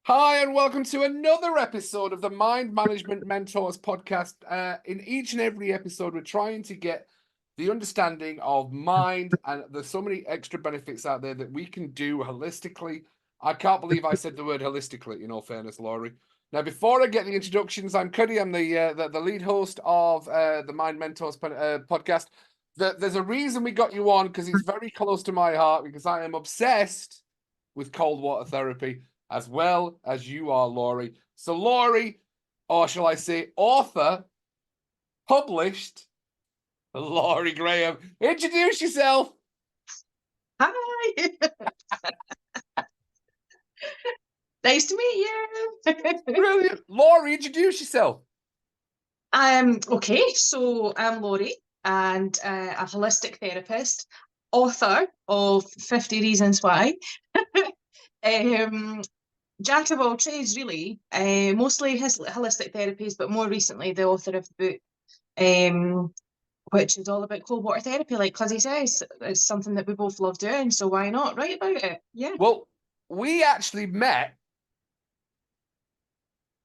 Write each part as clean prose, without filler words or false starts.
Hi, and welcome to another episode of the Mind Management Mentors podcast. In each and every episode, we're trying to get the understanding of mind, and there's so many extra benefits out there that we can do holistically. I can't believe I said the word holistically, in all fairness, Laurie. Now, before I get the introductions, I'm Cuddy. I'm the lead host of the Mind Mentors podcast. There's a reason we got you on, because it's very close to my heart, because I am obsessed with cold water therapy, as well as you are, Laurie. So Laurie, or shall I say author, published, Laurie Graham. Introduce yourself. Hi. Nice to meet you. Brilliant. Laurie, introduce yourself. Okay, so I'm Laurie, and a holistic therapist, author of 50 Reasons Why. Jack of all trades, really. Mostly holistic therapies, but more recently the author of the book, which is all about cold water therapy, like Cuzzy says. It's something that we both love doing, so why not write about it? Yeah. Well, we actually met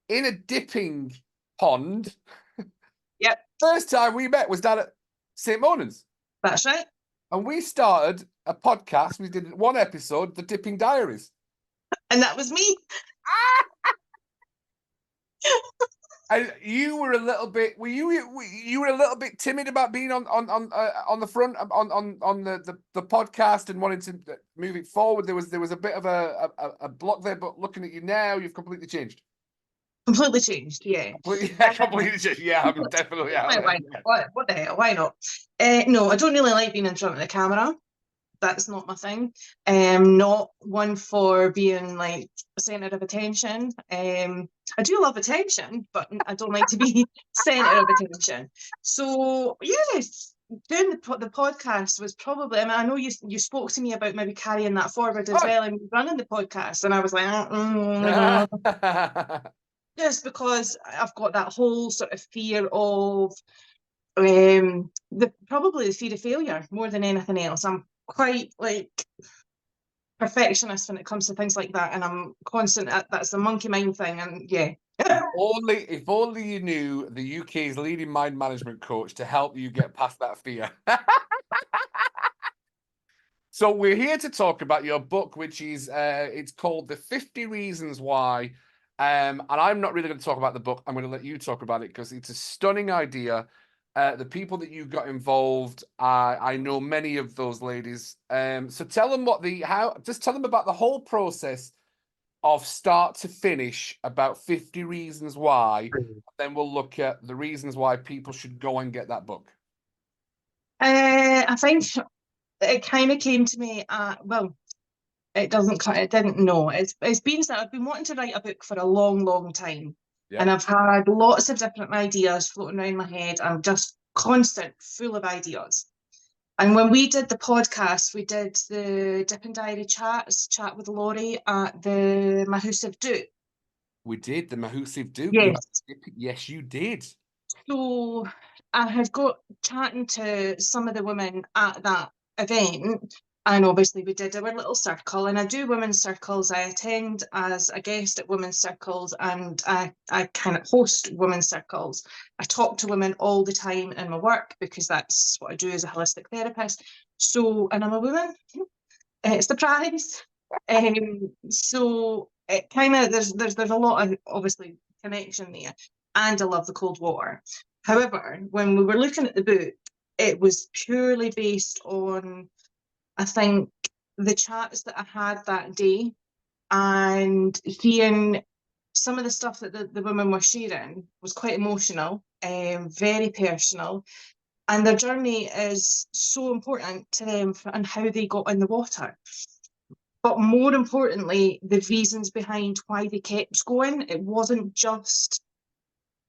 in a dipping pond. Yep. First time we met was down at St. Monans. That's right. And we started a podcast. We did one episode, The Dipping Diaries. And that was me. And you were a little bit. Were you were a little bit timid about being on the front on the podcast and wanting to move it forward. There was a bit of a block there, but looking at you now, you've completely changed. Completely changed, yeah. Completely changed. Yeah, I'm definitely out. Why not? What the hell? Why not? No, I don't really like being in front of the camera. That's not my thing. Not one for being like centre of attention. I do love attention, but I don't like to be centre of attention. So yes, doing the podcast was probably. I mean, I know you spoke to me about maybe carrying that forward as well and running the podcast, and I was like, just because I've got that whole sort of fear of probably the fear of failure more than anything else. I'm quite like perfectionist when it comes to things like that, and I'm constant that's the monkey mind thing, and yeah. If only you knew the UK's leading mind management coach to help you get past that fear. So we're here to talk about your book, which is it's called The 50 Reasons Why. And I'm not really going to talk about the book. I'm going to let you talk about it because it's a stunning idea. The people that you got involved, I know many of those ladies. So tell them just tell them about the whole process of start to finish, about 50 reasons why. Then we'll look at the reasons why people should go and get that book. I think it kind of came to me. Well, it didn't know. It's been that I've been wanting to write a book for a long time. Yeah. And I've had lots of different ideas floating around my head. I'm just constant, full of ideas. And when we did the podcast, we did the Dipping Diary chat with Laurie at the Mahusive Do. We did the Mahusive Do. Yes. Yes, you did. So I had got chatting to some of the women at that event, and obviously we did our little circle, and I do women's circles. I attend as a guest at women's circles, and I kind of host women's circles. I talk to women all the time in my work because that's what I do as a holistic therapist. So, and I'm a woman. Surprise. So it kind of there's a lot of obviously connection there, and I love the cold water. However, when we were looking at the book, it was purely based on, I think, the chats that I had that day and hearing some of the stuff that the women were sharing was quite emotional, very personal, and their journey is so important to them and how they got in the water. But more importantly, the reasons behind why they kept going. It wasn't just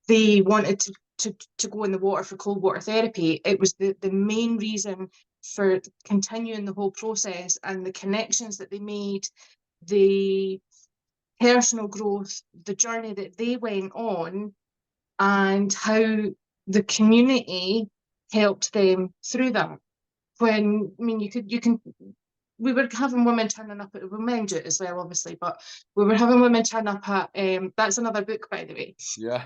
they wanted to go in the water for cold water therapy. It was the main reason for continuing the whole process and the connections that they made, the personal growth, the journey that they went on, and how the community helped them through that. When, I mean, we were having women turning up at, well, men do it as well, obviously, but we were having women turn up at, that's another book, by the way. Yeah.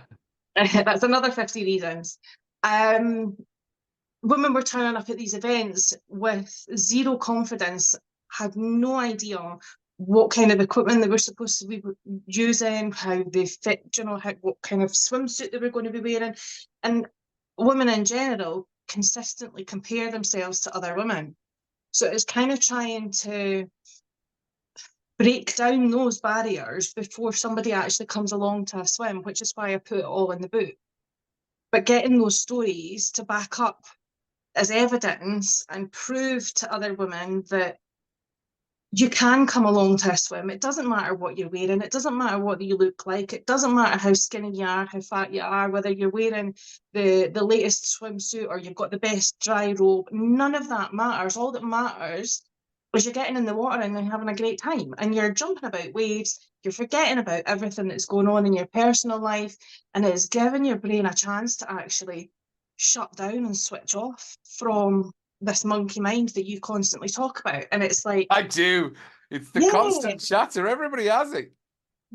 That's another 50 reasons. Women were turning up at these events with zero confidence, had no idea what kind of equipment they were supposed to be using, how they fit, what kind of swimsuit they were going to be wearing. And women in general consistently compare themselves to other women. So it's kind of trying to break down those barriers before somebody actually comes along to a swim, which is why I put it all in the book. But getting those stories to back up as evidence and prove to other women that you can come along to a swim. It doesn't matter what you're wearing. It doesn't matter what you look like. It doesn't matter how skinny you are, how fat you are, whether you're wearing the latest swimsuit or you've got the best dry robe. None of that matters. All that matters is you're getting in the water and you're having a great time and you're jumping about waves. You're forgetting about everything that's going on in your personal life, and it's giving your brain a chance to actually shut down and switch off from this monkey mind that you constantly talk about. And it's like, I do. It's the yeah, constant chatter. Everybody has it.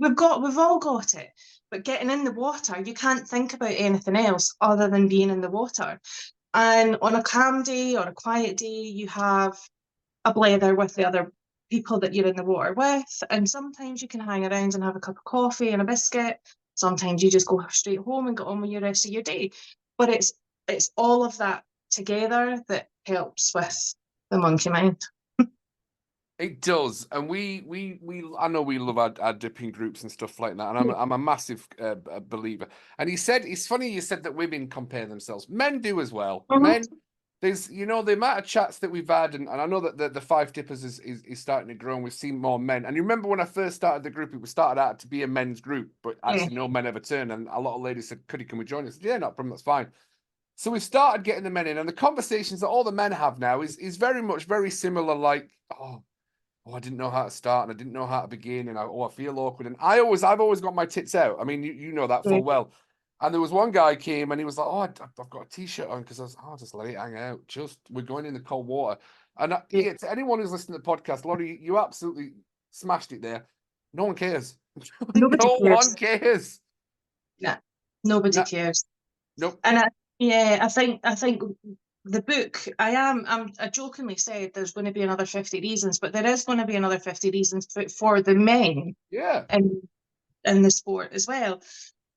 we've all got it. But getting in the water, you can't think about anything else other than being in the water. And on a calm day or a quiet day, you have a blether with the other people that you're in the water with. And sometimes you can hang around and have a cup of coffee and a biscuit. Sometimes you just go straight home and get on with the rest of your day. But it's all of that together that helps with the monkey mind. It does, and we I know we love our dipping groups and stuff like that, and I'm a massive believer. And he said, it's funny you said that women compare themselves. Men do as well. Men, there's the amount of chats that we've had, and I know that the Five Dippers is starting to grow, and we've seen more men. And you remember when I first started the group, it was started out to be a men's group, but actually no men ever turned, and a lot of ladies said, can we join us? I said, yeah, not a problem, that's fine. So we've started getting the men in, and the conversations that all the men have now is very similar, like, oh, I didn't know how to start and I didn't know how to begin, and I feel awkward. And I've always got my tits out. I mean, you know that full well. And there was one guy came and he was like, oh, I've got a t-shirt on because I was, just let it hang out. We're going in the cold water. And yeah, to anyone who's listening to the podcast, Laurie, you absolutely smashed it there. No one cares. Nobody No cares. one cares. Yeah, nobody cares. Nope. And I think the book, I jokingly said there's going to be another 50 reasons, but there is going to be another 50 reasons for the men in the sport as well,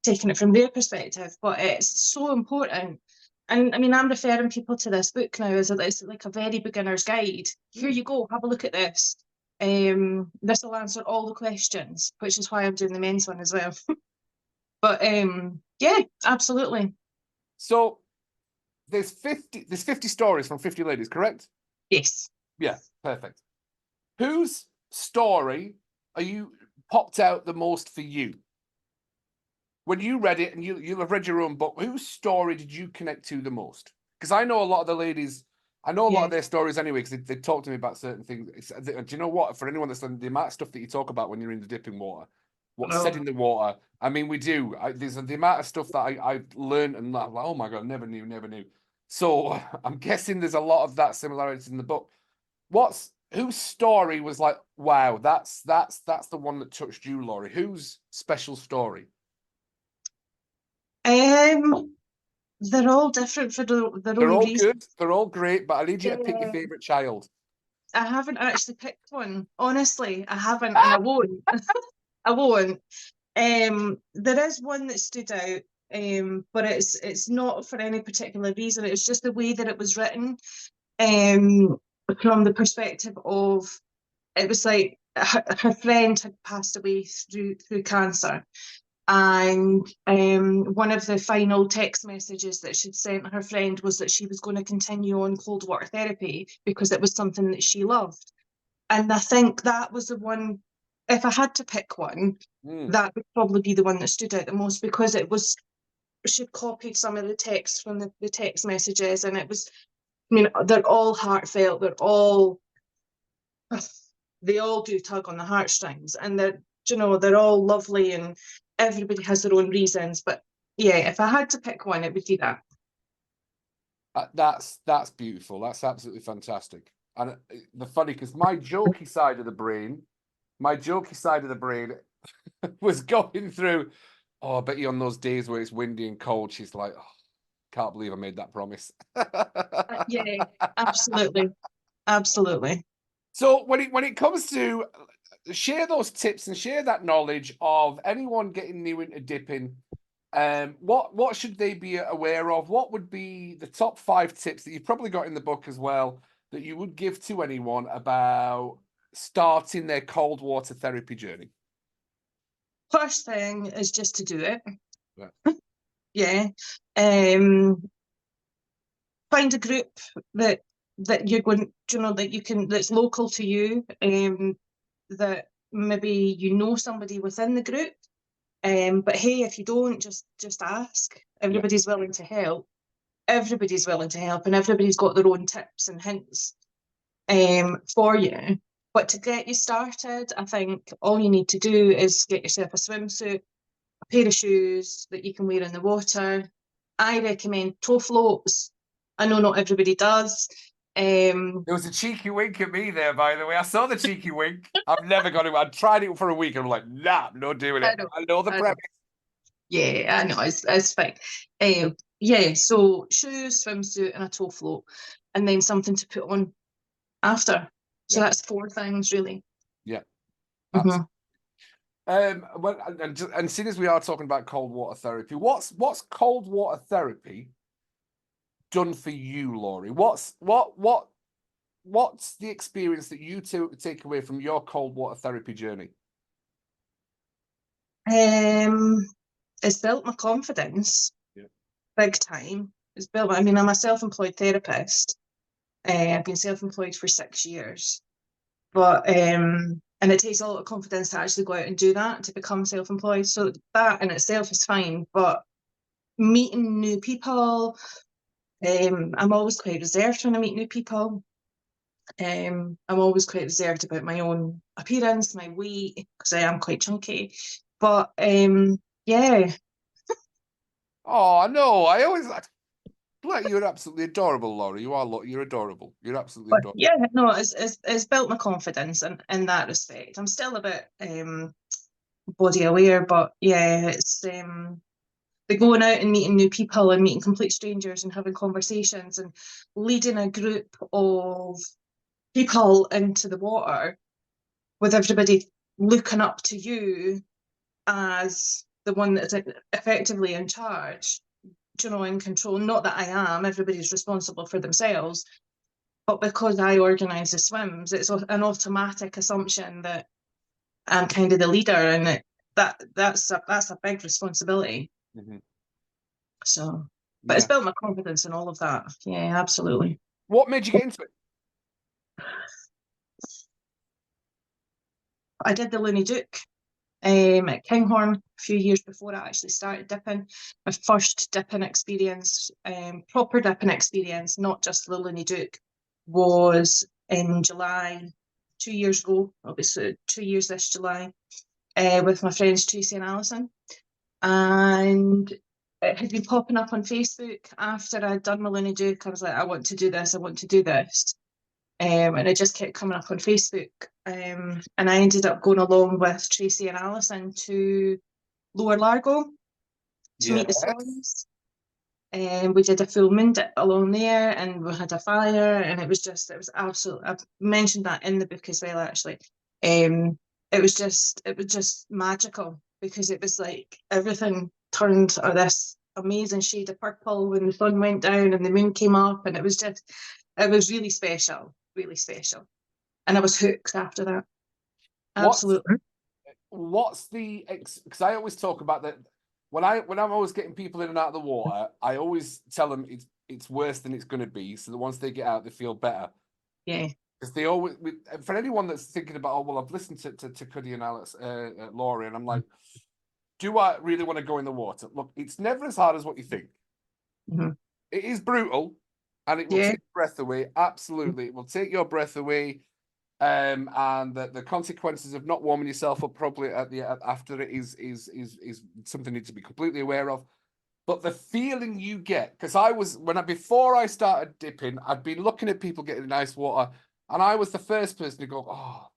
taking it from their perspective. But it's so important. And I mean, I'm referring people to this book now as it's like a very beginner's guide. Here you go, have a look at this. This will answer all the questions, which is why I'm doing the men's one as well. But yeah, absolutely. So there's 50 stories from 50 ladies, correct? Yes. Yeah, perfect. Whose story are you popped out the most for you? When you read it, and you'll have read your own book, whose story did you connect to the most? Because I know a lot of the ladies, I know a lot of their stories anyway, because they talk to me about certain things. Do you know what? For anyone that's the amount of stuff that you talk about when you're in the dipping water, what's said in the water. I mean, we do. There's the amount of stuff that I've learned and like, oh my God, never knew. So I'm guessing there's a lot of that similarities in the book. Whose story was like, wow, that's the one that touched you, Laurie? Whose special story? They're all different for their They're own all reasons. good. They're all great, but I need you to pick your favorite child. I haven't actually picked one. Honestly, I haven't, and I won't. I won't. There is one that stood out, but it's not for any particular reason. It's just the way that it was written, from the perspective of, it was like her friend had passed away through cancer. And one of the final text messages that she'd sent her friend was that she was going to continue on cold water therapy because it was something that she loved. And I think that was the one, if I had to pick one, that would probably be the one that stood out the most, because she'd copied some of the text from the text messages, and it was, I mean, they're all heartfelt, they all do tug on the heartstrings, and you know, they're all lovely and everybody has their own reasons. But yeah, if I had to pick one, it would be that. That's beautiful. That's absolutely fantastic. And the funny, because my jokey side of the brain was going through. Oh, I bet you on those days where it's windy and cold, she's like, oh, can't believe I made that promise. Yeah, absolutely, absolutely. So when it comes to share those tips and share that knowledge of anyone getting new into dipping, what should they be aware of? What would be the top 5 tips that you've probably got in the book as well that you would give to anyone about starting their cold water therapy journey? First thing is just to do it. Yeah. Yeah. Find a group that you're going, you know, that you can, that's local to you, that maybe you know somebody within the group. But hey, if you don't, just ask. Everybody's willing to help. Everybody's willing to help, and everybody's got their own tips and hints for you. But to get you started, I think all you need to do is get yourself a swimsuit, a pair of shoes that you can wear in the water. I recommend toe floats. I know not everybody does. There was a cheeky wink at me there, by the way. I saw the cheeky wink. I've never got it. I tried it for a week and I'm like, nah, I'm not doing it. I know the premise. Yeah, I know, it's fine. Yeah, so shoes, swimsuit, and a toe float, and then something to put on after. So Yeah. that's 4 things, really. Yeah. Mhm. Well, and seeing as we are talking about cold water therapy, what's cold water therapy done for you, Laurie? What's the experience that you take away from your cold water therapy journey? It's built my confidence. Yeah. Big time. It's built. I mean, I'm a self-employed therapist. I've been self-employed for 6 years, but and it takes a lot of confidence to actually go out and do that, to become self-employed. So that in itself is fine. But meeting new people, I'm always quite reserved when I meet new people. I'm always quite reserved about my own appearance, my weight, because I am quite chunky. But yeah. Oh no, I always like you're absolutely adorable, Laurie. You're adorable. You're absolutely But adorable. yeah, no, it's built my confidence in that respect. I'm still a bit body aware, but yeah, it's the going out and meeting new people and meeting complete strangers and having conversations and leading a group of people into the water with everybody looking up to you as the one that's effectively in charge, you know, in control. Not that I am, everybody's responsible for themselves, but because I organise the swims, it's an automatic assumption that I'm kind of the leader, and that's a big responsibility. Mm-hmm. So, but it's built my confidence and all of that. Yeah, absolutely. What made you get into it? I did the Looney Duke at Kinghorn a few years before I actually started dipping. My first dipping experience, proper dipping experience, not just the Looney Duke, was in July 2 years ago. It'll be 2 years this July, with my friends Tracy and Alison. And it had been popping up on Facebook after I'd done my Looney Duke. I was like, I want to do this, I want to do this. And it just kept coming up on Facebook. And I ended up going along with Tracy and Alison to Lower Largo to meet the swans. And we did a full moon dip along there, and we had a fire, and it was absolutely, I've mentioned that in the book as well, actually. It was just magical, because it was like everything turned this amazing shade of purple when the sun went down and the moon came up, and it was really special, really special. And I was hooked after that. Absolutely. What's the because I always talk about that when I'm always getting people in and out of the water, I always tell them it's worse than it's going to be, so that once they get out, they feel better. Yeah. Because they always, for anyone that's thinking about, oh well, I've listened to Cuddy and Alex, Laurie, and I'm like, do I really want to go in the water? Look, it's never as hard as what you think. Mm-hmm. It is brutal, and it will take breath away. Absolutely, it will take your breath away. and the consequences of not warming yourself up properly after it is something you need to be completely aware of. But the feeling you get, because before I started dipping, I'd been looking at people getting nice water, and I was the first person to go, oh,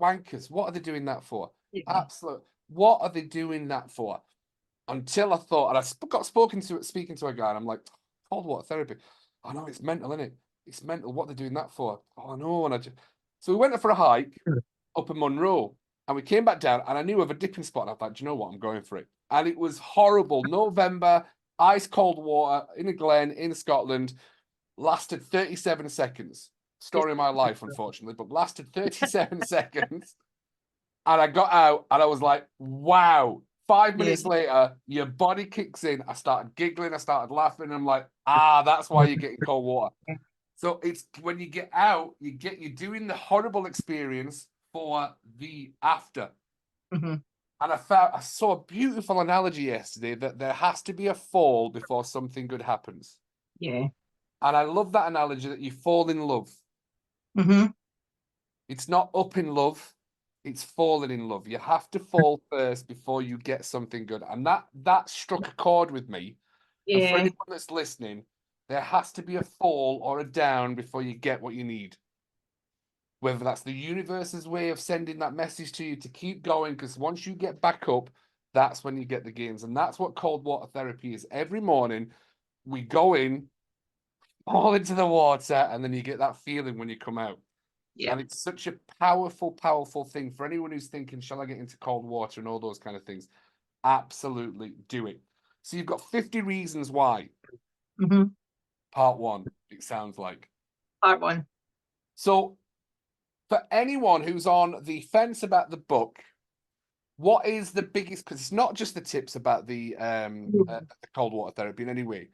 wankers, what are they doing that for? Yeah. Absolute, what are they doing that for? Until I thought, and I got speaking to a guy, and I'm like, cold water therapy. I know it's mental, isn't it? It's mental. What they're doing that for? Oh no! So we went for a hike up in Monroe, and we came back down, and I knew of a dipping spot. And I thought, do you know what? I'm going for it. And it was horrible. November, ice cold water in a glen in Scotland, lasted 37 seconds. Story of my life, unfortunately, but lasted 37 seconds. And I got out, and I was like, wow. 5 minutes later, your body kicks in. I started giggling. I started laughing. I'm like, that's why you're getting cold water. So it's when you get out, you're doing the horrible experience for the after. Mm-hmm. And I saw a beautiful analogy yesterday that there has to be a fall before something good happens. Yeah. And I love that analogy that you fall in love. Mm-hmm. It's not up in love, it's falling in love. You have to fall first before you get something good. And that struck a chord with me. And for Yeah. anyone that's listening, there has to be a fall or a down before you get what you need. Whether that's the universe's way of sending that message to you to keep going, because once you get back up, that's when you get the gains. And that's what cold water therapy is. Every morning, we go in, fall into the water, and then you get that feeling when you come out. Yeah. And it's such a powerful, powerful thing for anyone who's thinking, shall I get into cold water and all those kind of things? Absolutely do it. So you've got 50 reasons why. Mm-hmm. Part one, it sounds like. Part one. So for anyone who's on the fence about the book, what is the biggest, because it's not just the tips about the cold water therapy in any way.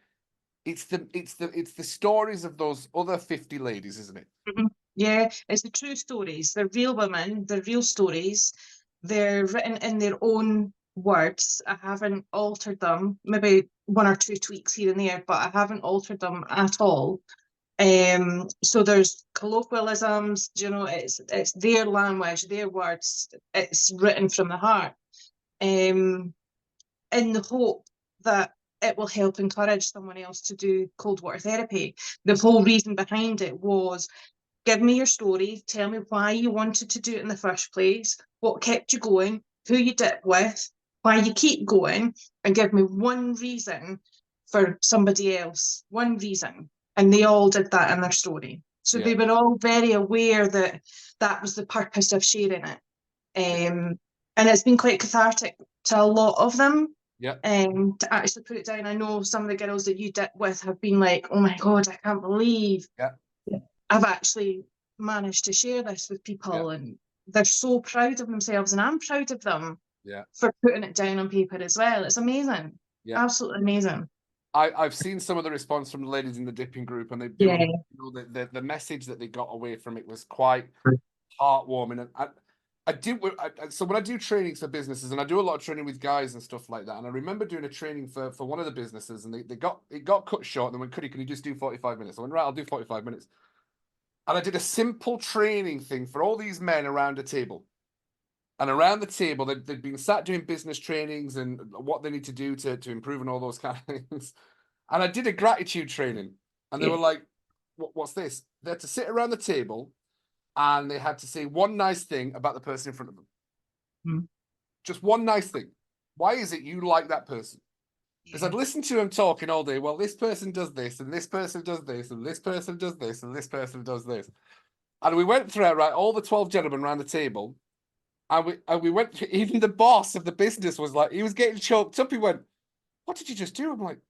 It's the stories of those other 50 ladies, isn't it? Mm-hmm. Yeah, it's the true stories. They're real women, they're real stories. They're written in their own words. I haven't altered them, maybe one or two tweaks here and there, but I haven't altered them at all. So there's colloquialisms, it's their language, their words, it's written from the heart. In the hope that it will help encourage someone else to do cold water therapy. The whole reason behind it was, give me your story, tell me why you wanted to do it in the first place, what kept you going, who you did it with, why you keep going, and give me one reason for somebody else, one reason. And they all did that in their story. So they were all very aware that that was the purpose of sharing it. And it's been quite cathartic to a lot of them. Yeah. To actually put it down. I know some of the girls that you did with have been like, oh my God, I can't believe I've actually managed to share this with people, and they're so proud of themselves, and I'm proud of them for putting it down on paper as well. It's amazing. Absolutely amazing. I've seen some of the response from the ladies in the dipping group, and the message that they got away from it was quite heartwarming. And so when I do trainings for businesses, and I do a lot of training with guys and stuff like that, and I remember doing a training for one of the businesses, and it got cut short, and they went, "Can you just do 45 minutes?" I went, "Right, I'll do 45 minutes." And I did a simple training thing for all these men around a table. And around the table, they'd been sat doing business trainings and what they need to do to improve and all those kind of things. And I did a gratitude training. And they were like, what's this? They had to sit around the table and they had to say one nice thing about the person in front of them. Mm. Just one nice thing. Why is it you like that person? Because I'd listen to him talking all day. Well, this person does this, and this person does this, and this person does this, and this person does this. And we went through, right, all the 12 gentlemen around the table. And we went through, even the boss of the business was like, he was getting choked up. He went, "What did you just do?" I'm like,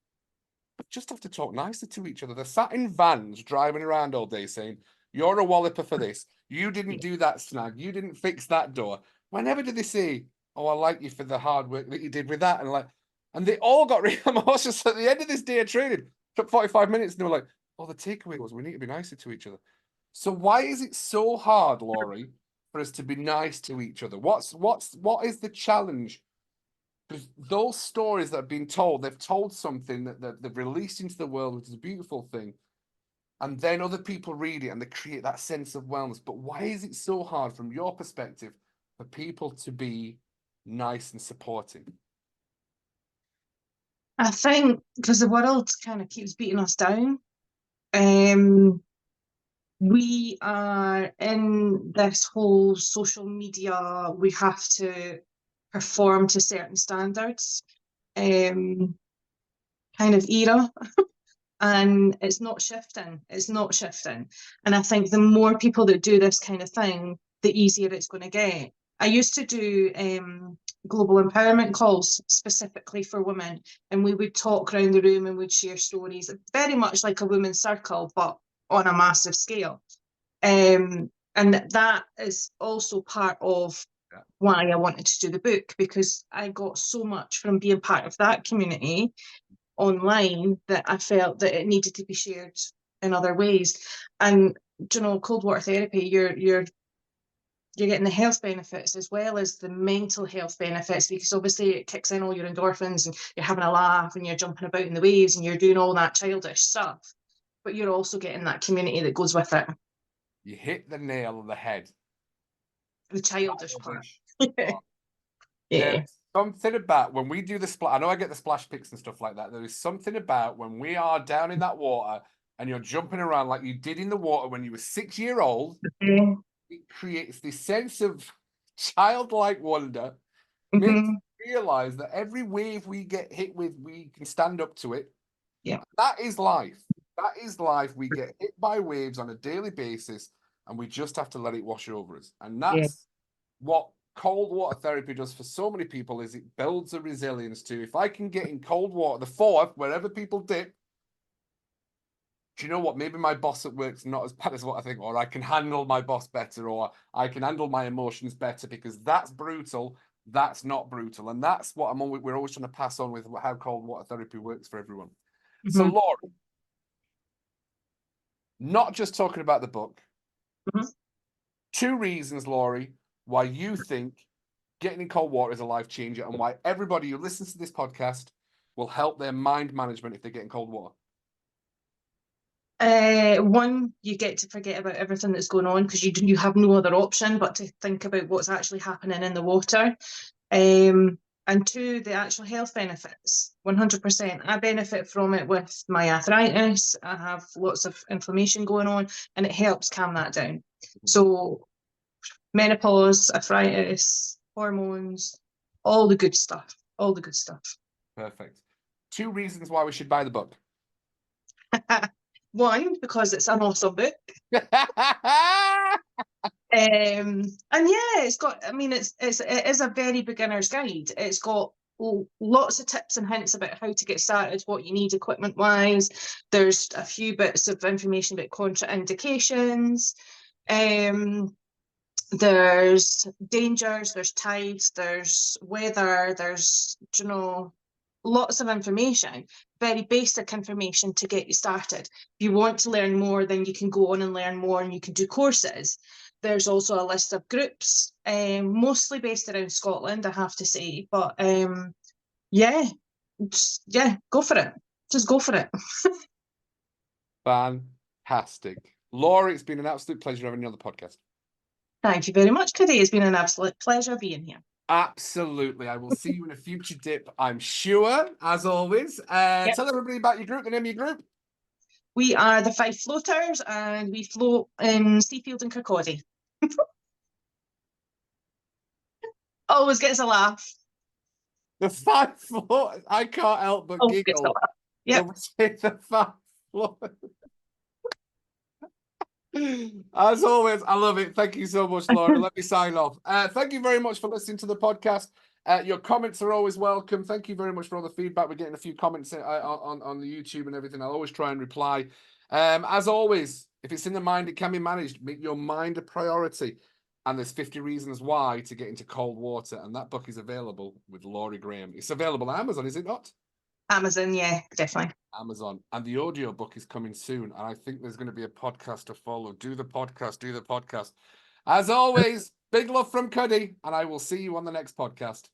"We just have to talk nicely to each other." They're sat in vans driving around all day saying, "You're a walloper for this. You didn't do that snag. You didn't fix that door." Whenever did they say, "Oh, I like you for the hard work that you did with that?" And they all got really emotional at the end of this day of training. Took 45 minutes and they were like, "Oh, the takeaway was we need to be nicer to each other." So why is it so hard, Laurie, for us to be nice to each other? What is the challenge? Because those stories that have been told, they've told something that they've released into the world, which is a beautiful thing. and then other people read it and they create that sense of wellness. But why is it so hard from your perspective for people to be nice and supporting? I think because the world kind of keeps beating us down. Um, we are in this whole social media, we have to perform to certain standards kind of era. And it's not shifting. It's not shifting. And I think the more people that do this kind of thing, the easier it's going to get. I used to do global empowerment calls specifically for women, and we would talk around the room and we'd share stories, very much like a women's circle, but on a massive scale. And that is also part of why I wanted to do the book, because I got so much from being part of that community online that I felt that it needed to be shared in other ways. And you know, cold water therapy, you're getting the health benefits as well as the mental health benefits, because obviously it kicks in all your endorphins and you're having a laugh and you're jumping about in the waves and you're doing all that childish stuff, but you're also getting that community that goes with it. You hit the nail on the head. The childish part. Yeah. There's something about when we do the splash. I know I get the splash pics and stuff like that. There is something about when we are down in that water and you're jumping around like you did in the water when you were 6-year-old. Mm-hmm. It creates this sense of childlike wonder, makes Mm-hmm. you realize that every wave we get hit with, we can stand up to it. Yeah. That is life. That is life. We get hit by waves on a daily basis, and we just have to let it wash over us. And that's what cold water therapy does for so many people, is it builds a resilience to, if I can get in cold water, the fourth, wherever people dip, do you know what? Maybe my boss at work's not as bad as what I think, or I can handle my boss better, or I can handle my emotions better, because that's brutal. That's not brutal. And that's what we're always trying to pass on with how cold water therapy works for everyone. Mm-hmm. So, Laurie, not just talking about the book, 2 reasons, Laurie, why you think getting in cold water is a life changer, and why everybody who listens to this podcast will help their mind management if they get in cold water. One, you get to forget about everything that's going on, because you have no other option but to think about what's actually happening in the water. And 2, the actual health benefits, 100%. I benefit from it with my arthritis. I have lots of inflammation going on, and it helps calm that down. So menopause, arthritis, hormones, all the good stuff, all the good stuff. Perfect. 2 reasons why we should buy the book. 1, because it's an awesome book. And yeah, it's got, I mean, it is a very beginner's guide. It's got lots of tips and hints about how to get started, what you need equipment wise. There's a few bits of information about contraindications. There's dangers, there's tides, there's weather, there's, you know, lots of information, very basic information to get you started. If you want to learn more, then you can go on and learn more, and you can do courses. There's also a list of groups, mostly based around Scotland, I have to say. But yeah, go for it. Just go for it. Fantastic. Laurie, it's been an absolute pleasure having you on the podcast. Thank you very much, Cody. It's been an absolute pleasure being here. Absolutely. I will see you in a future dip, I'm sure, as always. Tell everybody about your group, the name of your group. We are the 5 Floaters, and we float in Seafield and Kirkcaldy. Always gets a laugh. The 5 Floaters. I can't help but Always gets a giggle. laugh. Yep. The 5 Floaters. As always, I love it. Thank you so much, Laurie. Let me sign off. Thank you very much for listening to the podcast. Your comments are always welcome. Thank you very much for all the feedback. We're getting a few comments on the YouTube and everything. I'll always try and reply. As always, if it's in the mind, it can be managed. Make your mind a priority. And there's 50 reasons why to get into cold water. And that book is available with Laurie Graham. It's available on Amazon, is it not? Amazon, yeah, definitely. Amazon. And the audio book is coming soon. And I think there's going to be a podcast to follow. Do the podcast, do the podcast. As always, big love from Cuddy, and I will see you on the next podcast.